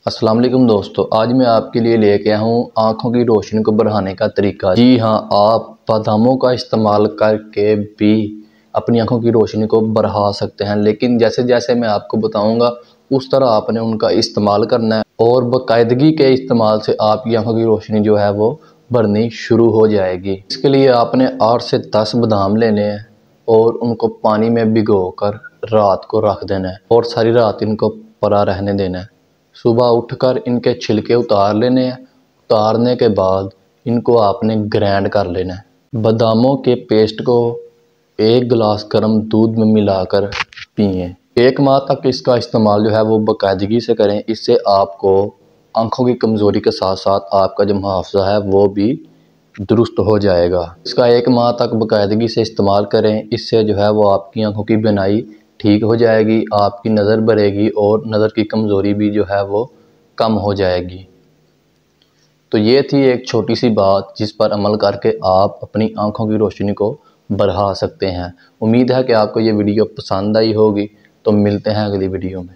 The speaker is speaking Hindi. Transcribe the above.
अस्सलाम वालेकुम दोस्तों, आज मैं आपके लिए लेके आया हूँ आँखों की रोशनी को बढ़ाने का तरीका। जी हाँ, आप बादामों का इस्तेमाल करके भी अपनी आँखों की रोशनी को बढ़ा सकते हैं, लेकिन जैसे जैसे मैं आपको बताऊँगा उस तरह आपने उनका इस्तेमाल करना है और बाकायदगी के इस्तेमाल से आपकी आँखों की रोशनी जो है वो बढ़नी शुरू हो जाएगी। इसके लिए आपने 8 से 10 बादाम लेने हैं और उनको पानी में भिगोकर रात को रख देना है और सारी रात इनको पड़ा रहने देना है। सुबह उठकर इनके छिलके उतार लेने हैं। उतारने के बाद इनको आपने ग्राइंड कर लेना है। बादामों के पेस्ट को 1 गिलास गर्म दूध में मिलाकर पिएं। 1 माह तक इसका इस्तेमाल जो है वो बाकायदगी से करें। इससे आपको आँखों की कमज़ोरी के साथ साथ आपका जो मुहाफ़ज़ा है वो भी दुरुस्त हो जाएगा। इसका 1 माह तक बाकायदगी से इस्तेमाल करें। इससे जो है वो आपकी आँखों की बीनाई ठीक हो जाएगी, आपकी नज़र बढ़ेगी और नज़र की कमज़ोरी भी जो है वो कम हो जाएगी। तो ये थी एक छोटी सी बात जिस पर अमल करके आप अपनी आँखों की रोशनी को बढ़ा सकते हैं। उम्मीद है कि आपको ये वीडियो पसंद आई होगी। तो मिलते हैं अगली वीडियो में।